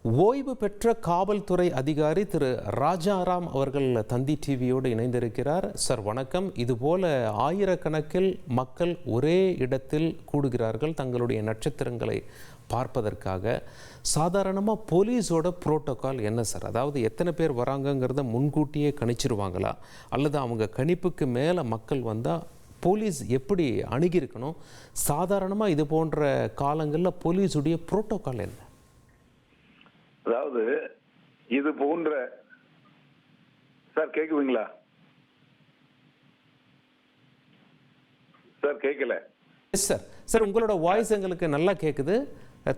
ஓய்வு பெற்ற காவல்துறை அதிகாரி திரு ராஜாராம் அவர்கள் தந்தி டிவியோடு இணைந்திருக்கிறார். சார் வணக்கம். இதுபோல ஆயிரக்கணக்கில் மக்கள் ஒரே இடத்தில் கூடுகிறார்கள் தங்களுடைய நட்சத்திரங்களை பார்ப்பதற்காக. சாதாரணமாக போலீஸோட புரோட்டோகால் என்ன சார்? அதாவது எத்தனை பேர் வராங்கங்கிறத முன்கூட்டியே கணிச்சிருவாங்களா, அல்லது அவங்க கணிப்புக்கு மேலே மக்கள் வந்தால் போலீஸ் எப்படி அணுகியிருக்கணும்? சாதாரணமாக இது போன்ற காலங்களில் போலீஸுடைய புரோட்டோகால் என்ன? அதாவது இது போன்ற சார் கேக்குவீங்களா? சார் கேட்கல. Yes sir. சார் உங்களோட வாய்ஸ் எங்களுக்கு நல்லா கேட்குது.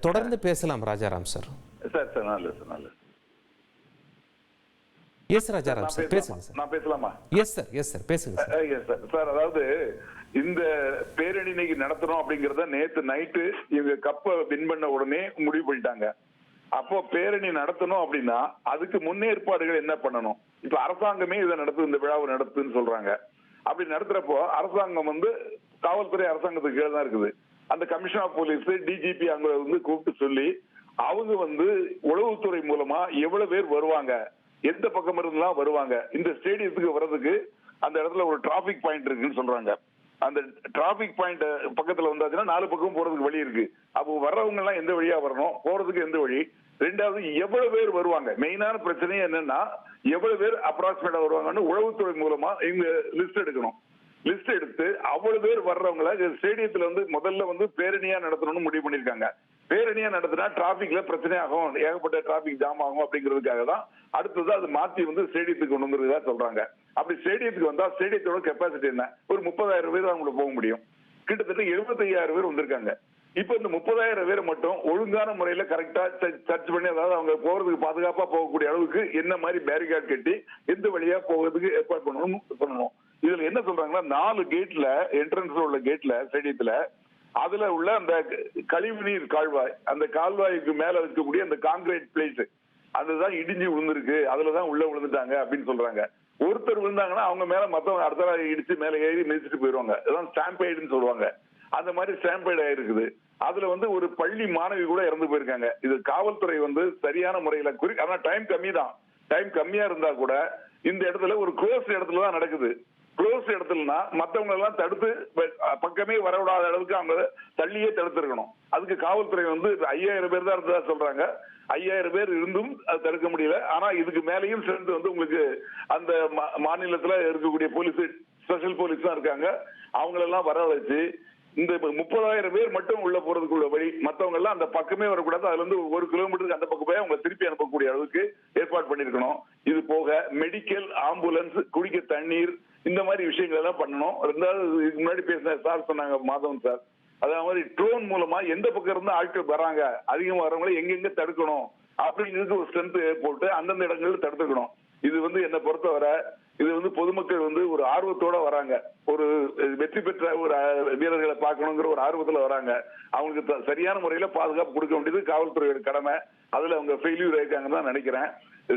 தொடர்ந்து பேசலாம் ராஜாராம் சார். சார் சார் நல்லது சார் நல்லது. எஸ் ராஜாராம் சார் பேசுங்க சார். நான் பேசலாமா? Yes sir. எஸ் சார் பேசுங்க சார். Yes sir. சார் அதாவது இந்த பேரணி இன்னைக்கு நடத்தணும் அப்படிங்கறத நேத்து நைட்டு இவங்க கப்பை வின் பண்ண உடனே முடிவு பண்ணிட்டாங்க. அப்போ பேரணி நடத்தணும் அப்படின்னா அதுக்கு முன்னேற்பாடுகள் என்ன பண்ணணும்? இப்ப அரசாங்கமே இதை நடத்து, இந்த விழாவை நடத்துன்னு சொல்றாங்க. அப்படி நடத்துறப்போ அரசாங்கம் காவல்துறை அரசாங்கத்துக்கு கீழே தான் இருக்குது. அந்த கமிஷனர் ஆஃப் போலீஸ், டிஜிபி அங்க கூப்பிட்டு சொல்லி அவங்க உளவுத்துறை மூலமா எவ்வளவு பேர் வருவாங்க, எந்த பக்கம் இருந்தெல்லாம் வருவாங்க, இந்த ஸ்டேடியத்துக்கு வர்றதுக்கு அந்த இடத்துல ஒரு டிராபிக் பாயிண்ட் இருக்குன்னு சொல்றாங்க. அந்த டிராபிக் பாயிண்ட் பக்கத்துல வந்தாச்சுன்னா 4 பக்கம் போறதுக்கு வழி இருக்கு. அப்போ வர்றவங்க எல்லாம் எந்த வழியா வரணும், போறதுக்கு எந்த வழி, ரெண்டாவது எவ்வளவு பேர் வருவாங்க. மெயினான பிரச்சனை என்னன்னா எவ்வளவு பேர் அப்ராக்சிமேட்டா வருவாங்கன்னு உளவுத்துறை மூலமா இவங்க லிஸ்ட் எடுக்கணும். லிஸ்ட் எடுத்து அவ்வளவு பேர் வர்றவங்கள ஸ்டேடியத்துல முதல்ல பேரணியா நடத்தணும்னு முடிவு பண்ணிருக்காங்க. பேரணியா நடத்தினா டிராபிக்ல பிரச்சனை ஆகும், ஏகப்பட்ட டிராபிக் ஜாம் ஆகும் அப்படிங்கிறதுக்காக தான் அடுத்தது அது மாத்தி ஸ்டேடியத்துக்கு கொண்டு வந்துருக்கா சொல்றாங்க. அப்படி ஸ்டேடியத்துக்கு வந்தா ஸ்டேடியத்தோட கெப்பாசிட்டி என்ன? ஒரு 30,000 பேர் அவங்களுக்கு போக முடியும். கிட்டத்தட்ட 75,000 பேர் வந்திருக்காங்க. இப்ப இந்த 30,000 பேர் மட்டும் ஒழுங்கான முறையில கரெக்டா சர்ச் பண்ணி, அதாவது அவங்க போறதுக்கு பாதுகாப்பா போகக்கூடிய அளவுக்கு என்ன மாதிரி பேரிகார்ட் கட்டி எந்த வழியா போகிறதுக்கு ஏற்பாடு பண்ணணும். இதுல என்ன சொல்றாங்கன்னா 4 கேட்ல, என்ட்ரன்ஸ்ல உள்ள கேட்ல ஸ்டேடியத்துல அதுல உள்ள அந்த கழிவுநீர் கால்வாய், அந்த கால்வாய்க்கு மேல இருக்கக்கூடிய அந்த கான்கிரீட் பிளேஸ் அதுதான் இடிஞ்சு விழுந்திருக்கு, அதுலதான் உள்ள விழுந்துட்டாங்க அப்படின்னு சொல்றாங்க. ஒருத்தர் விழுந்தாங்கன்னா அவங்க மேல மத்தவங்க அடுத்த இடிச்சு மேல ஏறி மிதிச்சுட்டு போயிருவாங்க. அதான் ஸ்டாம்பைடுன்னு சொல்லுவாங்க. அந்த மாதிரி ஸ்டாம்பைடு ஆயிருக்குது. அதுல ஒரு பள்ளி மாணவி கூட இறந்து போயிருக்காங்க. இது காவல்துறை சரியான முறையில ஆனா டைம் கம்மி தான். டைம் கம்மியா இருந்தா கூட இந்த இடத்துல ஒரு க்ளோஸ் இடத்துல தான் நடக்குது. க்ளோஸ் இடத்துலனா மத்தவங்க எல்லாம் தடுத்து பக்கமே வரவிடாத அளவுக்கு அவங்க தள்ளியே தடுத்திருக்கணும். அதுக்கு காவல்துறை 5,000 பேர் தான் இருந்ததா சொல்றாங்க. 5,000 பேர் இருந்தும் அது தடுக்க முடியல. ஆனா இதுக்கு மேலேயும் சேர்ந்து உங்களுக்கு அந்த மாநிலத்துல இருக்கக்கூடிய போலீஸ், ஸ்பெஷல் போலீஸ் தான் இருக்காங்க. அவங்களெல்லாம் வரவழைச்சு இந்த 30,000 பேர் மட்டும் உள்ள போறதுக்குள்ள வழி, மத்தவங்க எல்லாம் அந்த பக்கமே வரக்கூடாது. அதுல 1 கிலோமீட்டருக்கு அந்த பக்கம் போய் அவங்க திருப்பி அனுப்பக்கூடிய அளவுக்கு ஏற்பாடு பண்ணிருக்கணும். இது போக மெடிக்கல், ஆம்புலன்ஸ், குடிக்க தண்ணீர், இந்த மாதிரி விஷயங்கள் எல்லாம் பண்ணணும். ரெண்டாவது இதுக்கு முன்னாடி பேசின சார் சொன்னாங்க, மாதவன் சார், அதே மாதிரி ட்ரோன் மூலமா எந்த பக்கம் இருந்து ஆட்கள் வராங்க, அதிகமா வரவங்களை எங்கெங்க தடுக்கணும் அப்படிங்கிறது ஒரு ஸ்ட்ரென்த் போட்டு அந்தந்த இடங்கள்ல தடுத்துக்கணும். இது என்னை பொறுத்தவரை இது பொதுமக்கள் ஒரு ஆர்வத்தோட வராங்க. ஒரு வெற்றி பெற்ற ஒரு வீரர்களை பார்க்கணுங்கிற ஒரு ஆர்வத்துல வராங்க. அவங்களுக்கு சரியான முறையில பாதுகாப்பு கொடுக்க வேண்டியது காவல்துறையோட கடமை. அதுல அவங்க ஃபெயிலியூர் ஆயிருக்காங்கன்னு தான் நினைக்கிறேன்.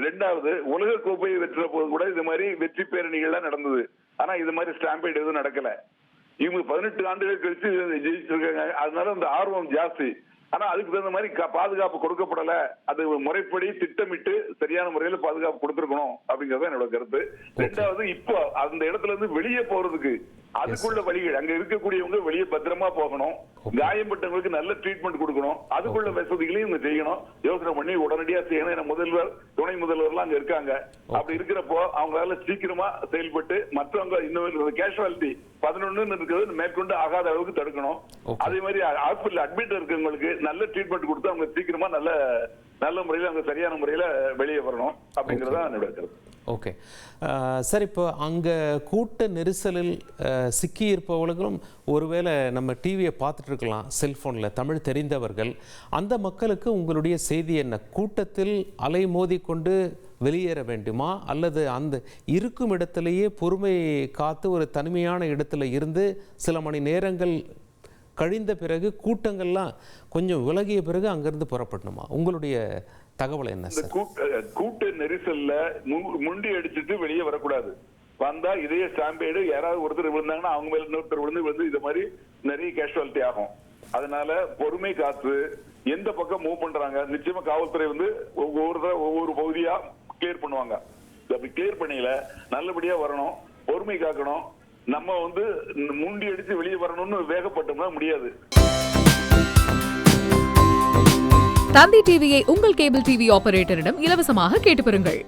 ரெண்டாவது, உலக கோப்பையை வெற்ற போது கூட இது மாதிரி வெற்றி பேரணிகள்லாம் நடந்தது. ஆனா இது மாதிரி ஸ்டாம்பைடு எதுவும் நடக்கல. இவங்க 18 ஆண்டுகள் கழிச்சு ஜெயிச்சிருக்காங்க. அதனால அந்த ஆர்வம் ஜாஸ்தி. ஆனா அதுக்கு தகுந்த மாதிரி பாதுகாப்பு கொடுக்கப்படல. அது முறைப்படி திட்டமிட்டு சரியான முறையில பாதுகாப்பு கொடுத்திருக்கணும் அப்படிங்கறது என்னோட கருத்து. ரெண்டாவது, இப்போ அந்த இடத்துல இருந்து வெளியே போறதுக்கு அதுக்குள்ள வழிகள், அங்க இருக்கக்கூடியவங்க வெளியே பத்திரமா போகணும். காயப்பட்டவங்களுக்கு நல்ல ட்ரீட்மெண்ட் கொடுக்கணும். அதுக்குள்ள வசதிகளையும் இவங்க செய்யணும். யோசனை பண்ணி உடனடியா செய்யணும். ஏன்னா முதல்வர், துணை முதல்வர்லாம் அங்க இருக்காங்க. அப்படி இருக்கிறப்போ அவங்களால சீக்கிரமா செயல்பட்டு மற்றவங்க இன்னும் கேஷுவாலிட்டி 11 இருக்கிறது மேற்கொண்டு ஆகாத அளவுக்கு தடுக்கணும். அதே மாதிரி ஹாஸ்பிட்டல் அட்மிட் இருக்கவங்களுக்கு நல்ல ட்ரீட்மெண்ட் கொடுத்து அவங்க சீக்கிரமா நல்ல முறையில் அவங்க சரியான முறையில வெளியே வரணும் அப்படிங்கறத என்னோட கருத்து. Okay sir. இப்போ அங்கே கூட்ட நெரிசலில் சிக்கியிருப்பவர்களும் ஒருவேளை நம்ம டிவியை பார்த்துட்டு இருக்கலாம் செல்ஃபோனில், தமிழ் தெரிந்தவர்கள். அந்த மக்களுக்கு உங்களுடைய செய்தி என்ன? கூட்டத்தில் அலைமோதி கொண்டு வெளியேற வேண்டுமா, அல்லது அந்த இருக்கும் இடத்திலேயே பொறுமை காத்து ஒரு தனிமையான இடத்துல இருந்து சில மணி நேரங்கள் கழிந்த பிறகு கூட்டங்கள்லாம் கொஞ்சம் விலகிய பிறகு அங்கிருந்து புறப்படணுமா? உங்களுடைய தகவல் என்ன சார்? கூட்ட நெரிசல்ல முண்டி அடிச்சுட்டு வெளியே வரக்கூடாது. வந்தா இதே ஸ்டாம்பேடு யாராவது ஒருத்தர் விழுந்தாங்கன்னா அவங்க மேல இன்னொருத்தர் விழுந்து இது மாதிரி நிறைய கேஷுவாலிட்டி ஆகும். அதனால பொறுமை காத்து எந்த பக்கம் மூவ் பண்றாங்க, நிச்சயமா காவல்துறை வந்து ஒவ்வொரு பகுதியா கிளியர் பண்ணுவாங்க. அப்படி கிளியர் பண்ணல நல்லபடியா வரணும், பொறுமை காக்கணும். நம்ம வந்து முண்டி அடிச்சு வெளியே வரணும்னு வேகப்பட்டோம்னா முடியாது. தந்தி டிவியை உங்கள் கேபிள் டிவி ஆபரேட்டரிடம் இலவசமாக கேட்டு பெறுங்கள்.